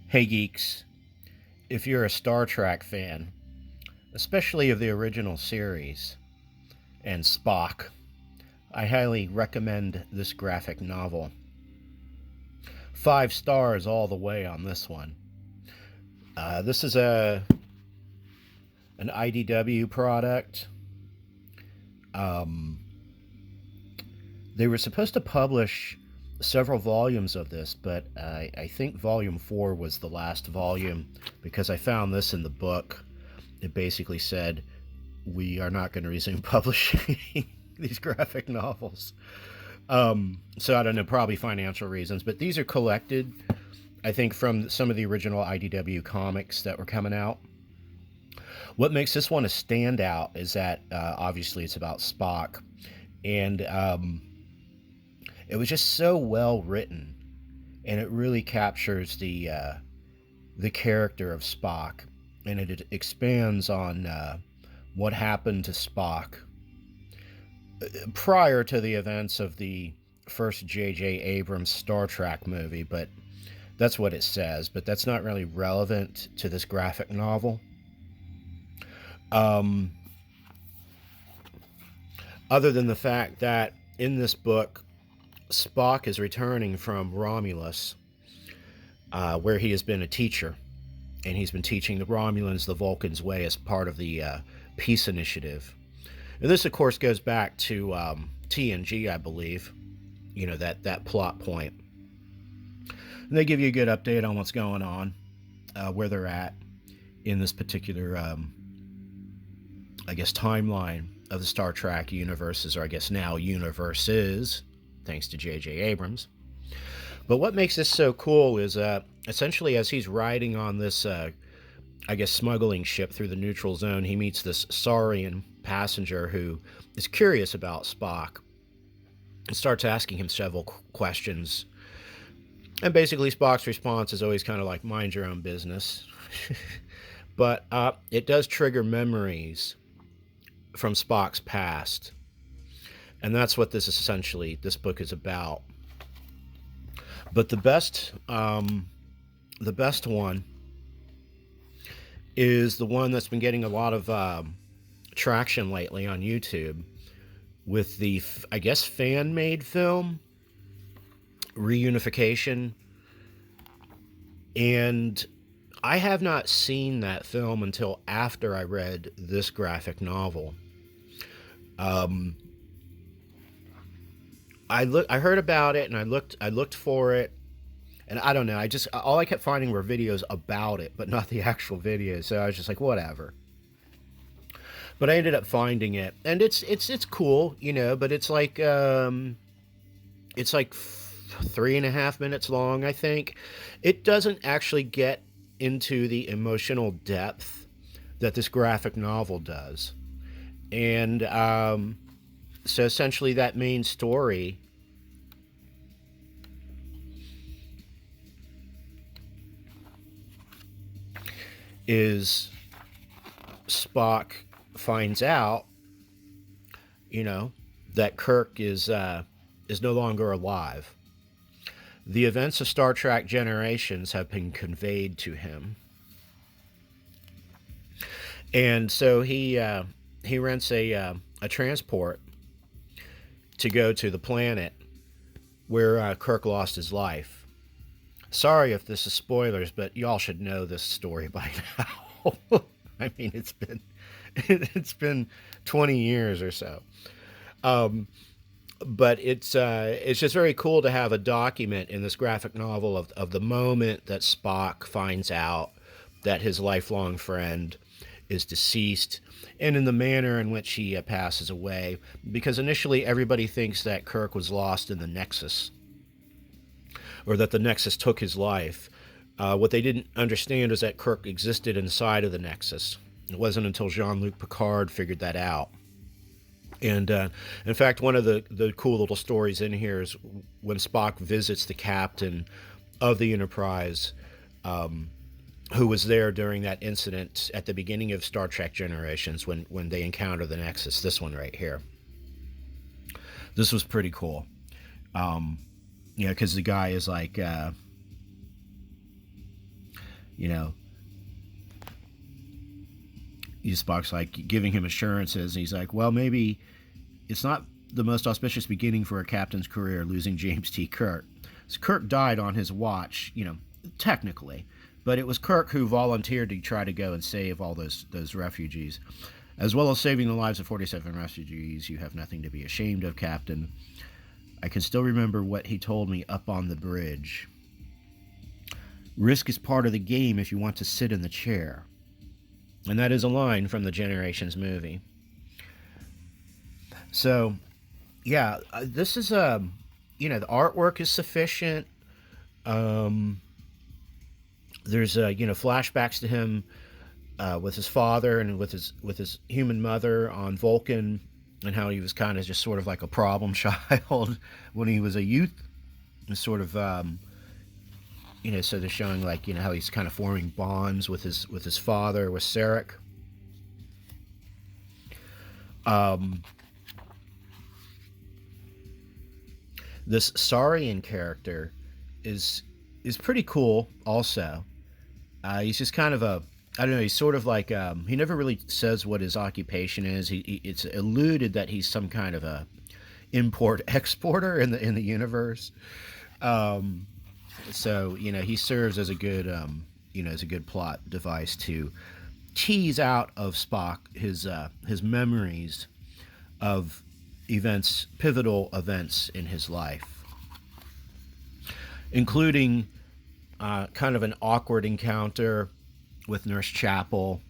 Hey geeks, if you're a Star Trek fan, especially of the original series and Spock, I highly recommend this graphic novel. 5 stars all the way on this one. This is an IDW product. They were supposed to publish several volumes of this, but I think volume 4 was the last volume because I found this in the book. It basically said, we are not going to resume publishing these graphic novels. So I don't know, probably financial reasons, but these are collected, I think, from some of the original IDW comics that were coming out. What makes this one a standout is that obviously it's about Spock, and it was just so well written, and it really captures the character of Spock, and it expands on what happened to Spock prior to the events of the first J.J. Abrams Star Trek movie, but that's what it says, but that's not really relevant to this graphic novel. Other than the fact that in this book, Spock is returning from Romulus, where he has been a teacher, and he's been teaching the Romulans the Vulcan's way as part of the peace initiative. And this, of course, goes back to TNG, I believe, you know, that plot point. And they give you a good update on what's going on, where they're at in this particular, I guess, timeline of the Star Trek universes, or I guess now universes, thanks to J.J. Abrams. But what makes this so cool is essentially as he's riding on this, I guess, smuggling ship through the neutral zone, he meets this Saurian passenger who is curious about Spock and starts asking him several questions. And basically Spock's response is always kind of like, mind your own business. But it does trigger memories from Spock's past. And that's what this book is about. But the best one is the one that's been getting a lot of traction lately on YouTube with the, I guess, fan-made film, Reunification. And I have not seen that film until after I read this graphic novel. I heard about it, and I looked for it, and I don't know. All I kept finding were videos about it, but not the actual videos. So I was just like, whatever. But I ended up finding it, and it's cool, you know. But it's like 3.5 minutes long, I think. It doesn't actually get into the emotional depth that this graphic novel does, and so essentially that main story is Spock finds out, you know, that Kirk is no longer alive. The events of Star Trek Generations have been conveyed to him. And so he rents a transport to go to the planet where Kirk lost his life. Sorry if this is spoilers, but y'all should know this story by now. I mean, it's been 20 years or so. But it's just very cool to have a document in this graphic novel of the moment that Spock finds out that his lifelong friend is deceased, and in the manner in which he passes away. Because initially everybody thinks that Kirk was lost in the Nexus, or that the Nexus took his life. What they didn't understand is that Kirk existed inside of the Nexus. It wasn't until Jean-Luc Picard figured that out. And in fact, one of the cool little stories in here is when Spock visits the captain of the Enterprise, who was there during that incident at the beginning of Star Trek Generations when they encounter the Nexus. This one right here. This was pretty cool. Because the guy is like, You know, Spock's like giving him assurances. And he's like, well, maybe it's not the most auspicious beginning for a captain's career, losing James T. Kirk. So Kirk died on his watch, technically. But it was Kirk who volunteered to try to go and save all those refugees. As well as saving the lives of 47 refugees, you have nothing to be ashamed of, Captain. I can still remember what he told me up on the bridge. Risk is part of the game if you want to sit in the chair. And that is a line from the Generations movie. So, yeah, this is, the artwork is sufficient. There's, flashbacks to him with his father and with his human mother on Vulcan, and how he was kind of just sort of like a problem child when he was a youth. And sort of, so they're showing like, how he's kind of forming bonds with his father, with Sarek. This Saurian character is pretty cool also. He's just kind of I don't know, he's sort of like, he never really says what his occupation is. It's alluded that he's some kind of a import-exporter in the universe. So, he serves as a good plot device to tease out of Spock his memories of pivotal events in his life, including kind of an awkward encounter with Nurse Chapel.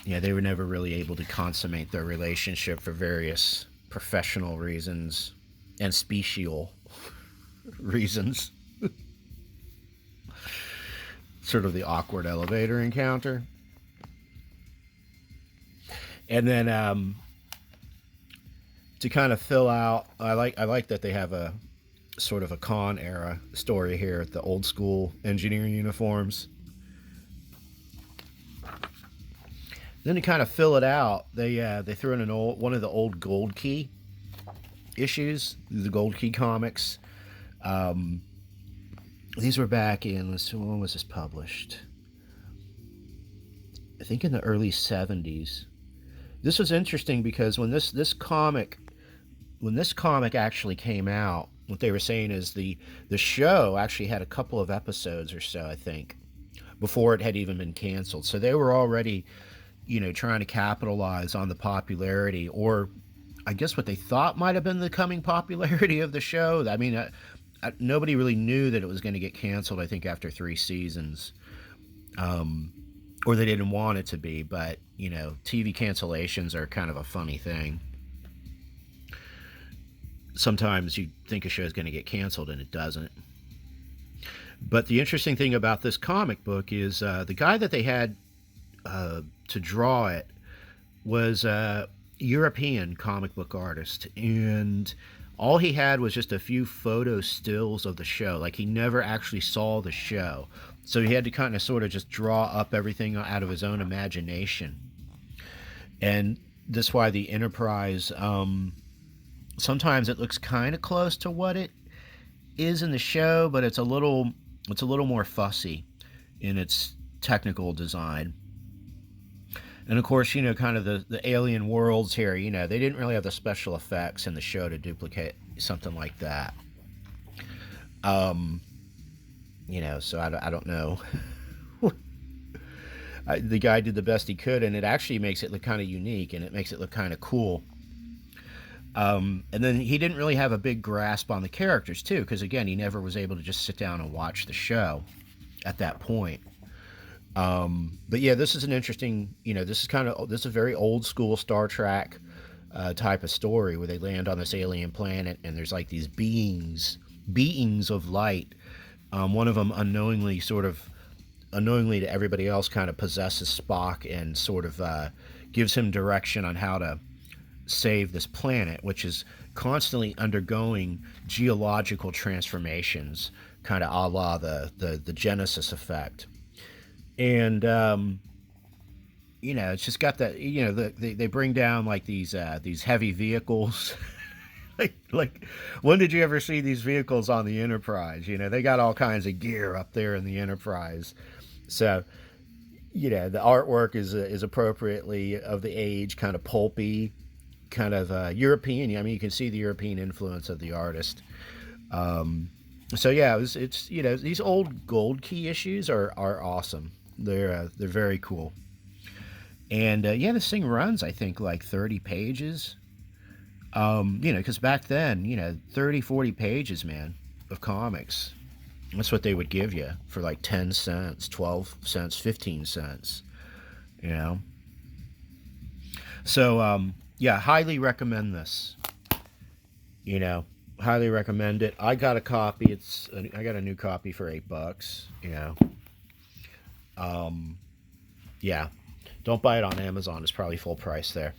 Yeah, they were never really able to consummate their relationship for various professional reasons and special reasons. Sort of the awkward elevator encounter. And then to kind of fill out, I like that they have a sort of a con era story here at the old school engineering uniforms. Then to kind of fill it out, they threw in one of the old Gold Key issues, the Gold Key comics. These were back in, when was this published? I think in the early 70s. This was interesting because when this comic actually came out, what they were saying is the show actually had a couple of episodes or so, I think, before it had even been canceled. So they were already, trying to capitalize on the popularity, or I guess what they thought might have been the coming popularity of the show. I mean, nobody really knew that it was going to get canceled, I think, after 3 seasons. Or they didn't want it to be, but, TV cancellations are kind of a funny thing. Sometimes you think a show is going to get canceled and it doesn't. But the interesting thing about this comic book is the guy that they had to draw it was a European comic book artist, and all he had was just a few photo stills of the show. Like, he never actually saw the show, so he had to kind of sort of just draw up everything out of his own imagination. And that's why the Enterprise, sometimes it looks kind of close to what it is in the show, but it's a little more fussy in its technical design. And of course, kind of the alien worlds here, they didn't really have the special effects in the show to duplicate something like that. So I don't know. The guy did the best he could, and it actually makes it look kind of unique, and it makes it look kind of cool. And then he didn't really have a big grasp on the characters, too, because, again, he never was able to just sit down and watch the show at that point. But yeah, this is an interesting, this is a very old school Star Trek type of story where they land on this alien planet and there's like these beings of light. One of them unknowingly to everybody else kind of possesses Spock and sort of gives him direction on how to save this planet, which is constantly undergoing geological transformations, kind of a la the Genesis effect. And it's just got that, they bring down like these heavy vehicles like, when did you ever see these vehicles on the Enterprise? You know, they got all kinds of gear up there in the Enterprise. So, you know, the artwork is appropriately of the age, kind of pulpy, kind of European. I mean, you can see the European influence of the artist. So yeah, it's you know, these old Gold Key issues are awesome. They're very cool. And yeah, this thing runs, I think, like 30 pages. You know, because back then, you know, 30, 40 pages, man, of comics. That's what they would give you for like 10 cents, 12 cents, 15 cents, you know. So, yeah, highly recommend this. You know, highly recommend it. I got a copy. I got a new copy for $8, you know. Yeah, don't buy it on Amazon. It's probably full price there.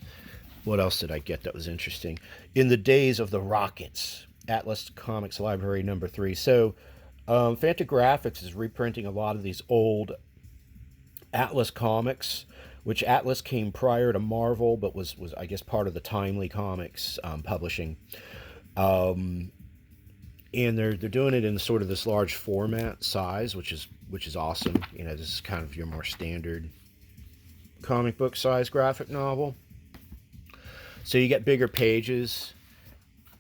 What else did I get that was interesting? In the Days of the Rockets, Atlas Comics Library #3. So, Fantagraphics is reprinting a lot of these old Atlas comics, which Atlas came prior to Marvel, but was I guess part of the Timely Comics publishing. Um, and they're doing it in sort of this large format size, which is awesome. You know, this is kind of your more standard comic book size graphic novel. So you get bigger pages,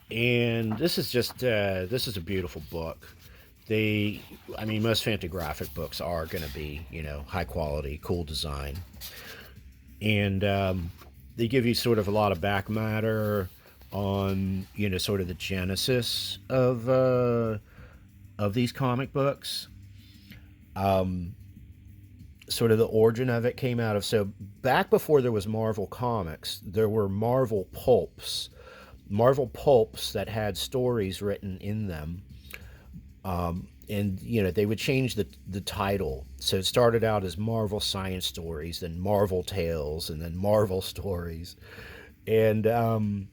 and this is a beautiful book. I mean, most Fantagraphic books are going to be, you know, high quality, cool design, and they give you sort of a lot of back matter on, you know, sort of the genesis of these comic books. Sort of the origin of it came out of, so back before there was Marvel Comics, there were Marvel pulps that had stories written in them. And you know, they would change the title, so it started out as Marvel Science Stories, then Marvel Tales, and then Marvel Stories. And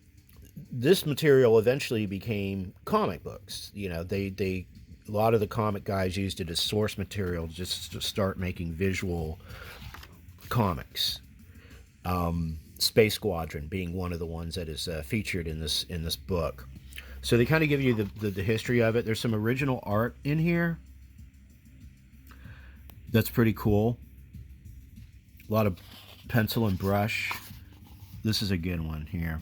this material eventually became comic books. You know, they a lot of the comic guys used it as source material just to start making visual comics. Space Squadron being one of the ones that is featured in this book. So they kind of give you the history of it. There's some original art in here that's pretty cool. A lot of pencil and brush. This is a good one here.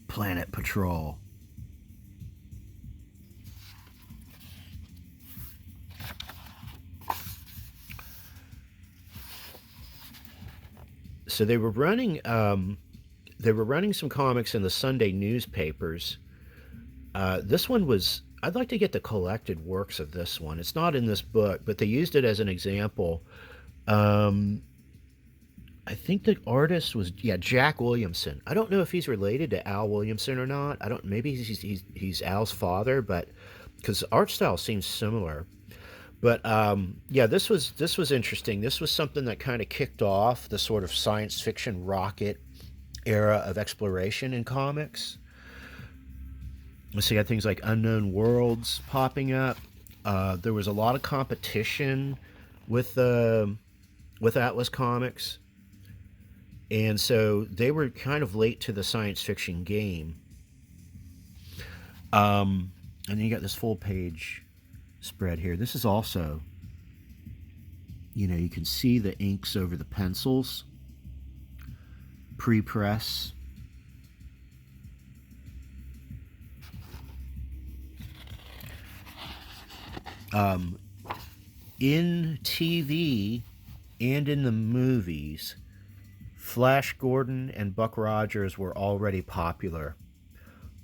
Planet Patrol. So they were running some comics in the Sunday newspapers. This one was, I'd like to get the collected works of this one. It's not in this book, but they used it as an example. Um, I think the artist was, yeah, Jack Williamson. I don't know if he's related to Al Williamson or not. I don't. Maybe he's Al's father, but because art style seems similar. But yeah, this was interesting. This was something that kind of kicked off the sort of science fiction rocket era of exploration in comics. So you had things like Unknown Worlds popping up. There was a lot of competition with Atlas Comics, and so they were kind of late to the science fiction game. And then you got this full page spread here. This is also, you know, you can see the inks over the pencils. Pre-press. In TV and in the movies, Flash Gordon and Buck Rogers were already popular.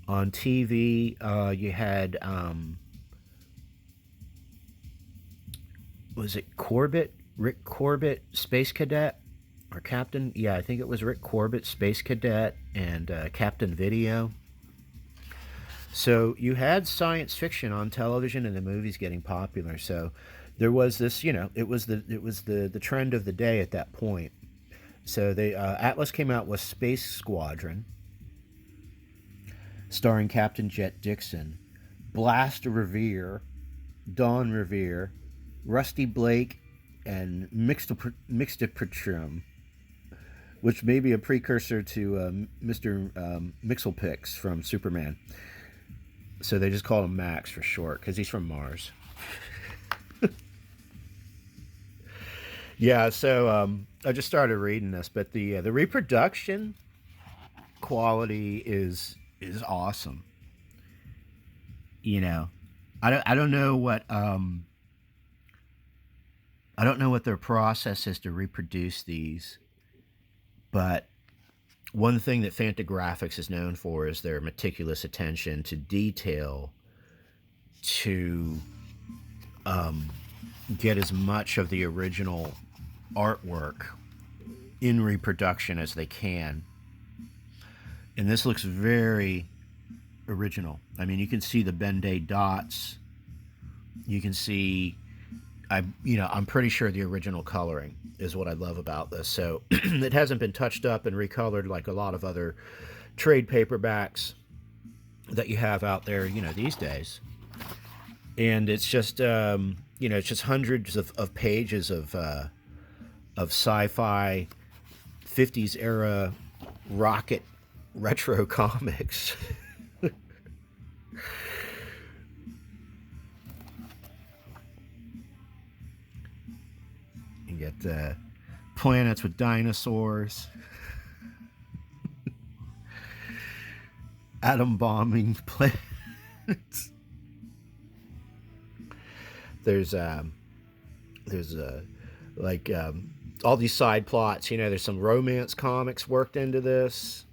On TV, you had, was it Corbett? Rick Corbett, Space Cadet? Or Captain? Yeah, I think it was Rick Corbett, Space Cadet, and Captain Video. So you had science fiction on television and the movies getting popular. So there was this, you know, it was the trend of the day at that point. So they Atlas came out with Space Squadron, starring Captain Jet Dixon, Blast Revere, Dawn Revere, Rusty Blake, and Mixtapatrum. which may be a precursor to Mr. Mixelpix from Superman. So they just call him Max for short because he's from Mars. Yeah, so I just started reading this, but the reproduction quality is awesome. You know, I don't know what I don't know what their process is to reproduce these, but one thing that Fantagraphics is known for is their meticulous attention to detail to get as much of the original artwork in reproduction as they can. And this looks very original. I mean, you can see the Ben-Day dots. You can see, I'm pretty sure the original coloring is what I love about this. So it hasn't been touched up and recolored like a lot of other trade paperbacks that you have out there, these days. And it's just, it's just hundreds of pages of sci-fi 50s era rocket retro comics. You get planets with dinosaurs, atom bombing planets. There's like all these side plots. There's some romance comics worked into this.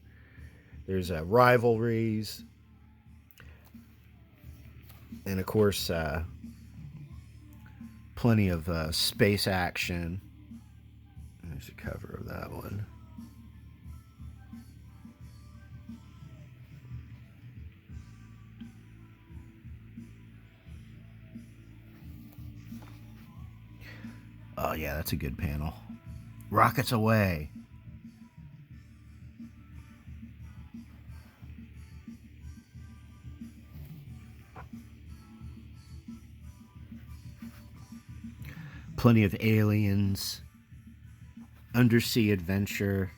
There's rivalries, and of course, plenty of space action. There's a cover of that one. Oh yeah, that's a good panel. Rockets away. Plenty of aliens, undersea adventure,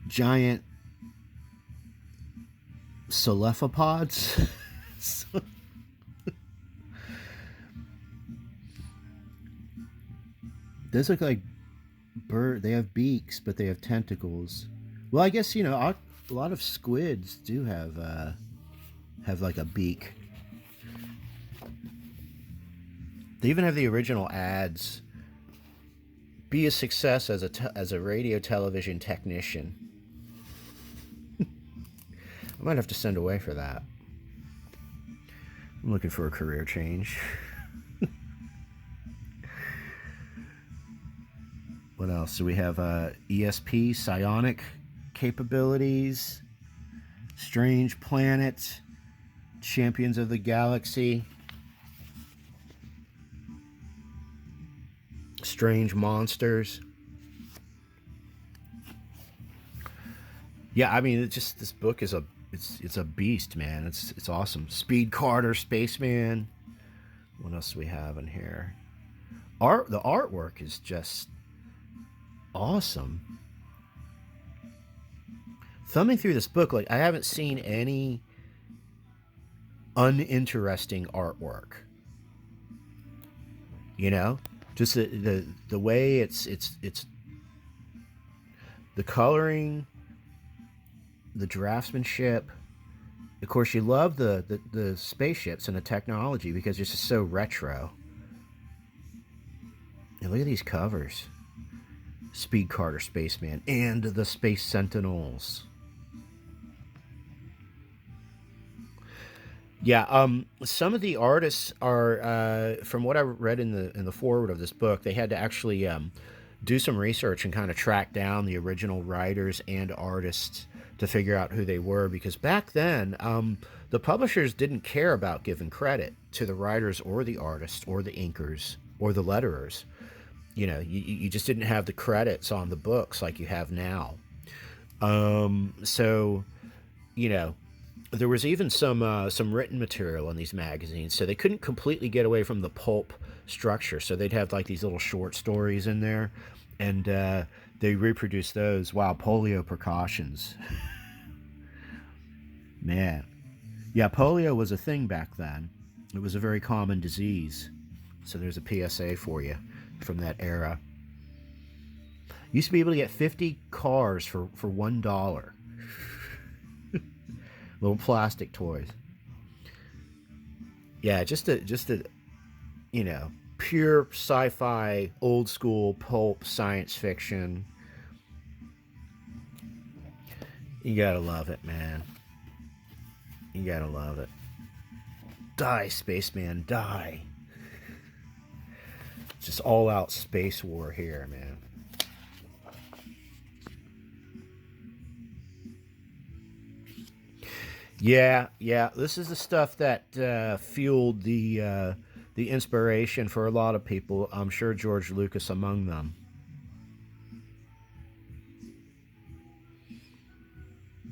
giant solifipods. Those look like bird. They have beaks, but they have tentacles. Well, I guess a lot of squids do have like a beak. They even have the original ads. Be a success as a radio television technician. I might have to send away for that. I'm looking for a career change. What else? So we have ESP, psionic capabilities, strange planet, champions of the galaxy, strange monsters. Yeah, I mean, this book is it's a beast, man. It's awesome. Speed Carter, Spaceman. What else do we have in here? The artwork is just awesome. Thumbing through this book, like I haven't seen any uninteresting artwork. Just the way it's the coloring, the draftsmanship. Of course, you love the spaceships and the technology because it's just so retro. And look at these covers. Speed Carter, Spaceman, and the Space Sentinels. Yeah, some of the artists are, from what I read in the foreword of this book, they had to actually do some research and kind of track down the original writers and artists to figure out who they were, because back then the publishers didn't care about giving credit to the writers or the artists or the inkers or the letterers. You just didn't have the credits on the books like you have now. So, there was even some written material in these magazines, so they couldn't completely get away from the pulp structure. So they'd have like these little short stories in there, And they reproduced those. Wow, polio precautions. Man. Yeah, polio was a thing back then. It was a very common disease. So there's a PSA for you from that era. Used to be able to get 50 cars for $1. Little plastic toys. Yeah, just a you know, pure sci-fi, old school pulp science fiction. You gotta love it, man. You gotta love it. Die, spaceman, die. Just all out space war here, man. Yeah, yeah. This is the stuff that fueled the inspiration for a lot of people. I'm sure George Lucas among them.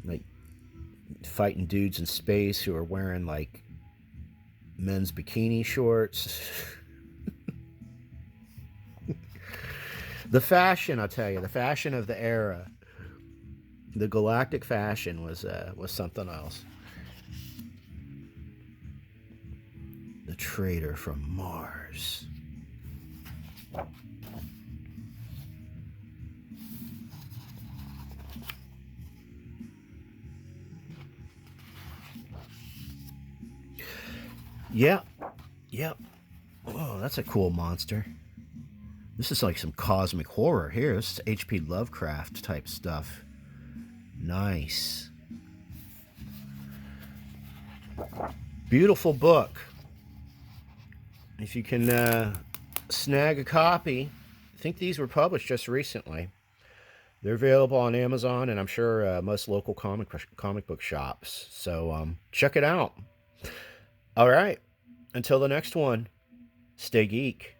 Like fighting dudes in space who are wearing like men's bikini shorts. The fashion, I'll tell you, the fashion of the era, the galactic fashion was something else. The traitor from Mars. Yep, yep. Oh, that's a cool monster. This is like some cosmic horror here. This is H.P. Lovecraft type stuff. Nice. Beautiful book. If you can snag a copy, I think these were published just recently. They're available on Amazon and I'm sure most local comic book shops. So check it out. All right. Until the next one, stay geek.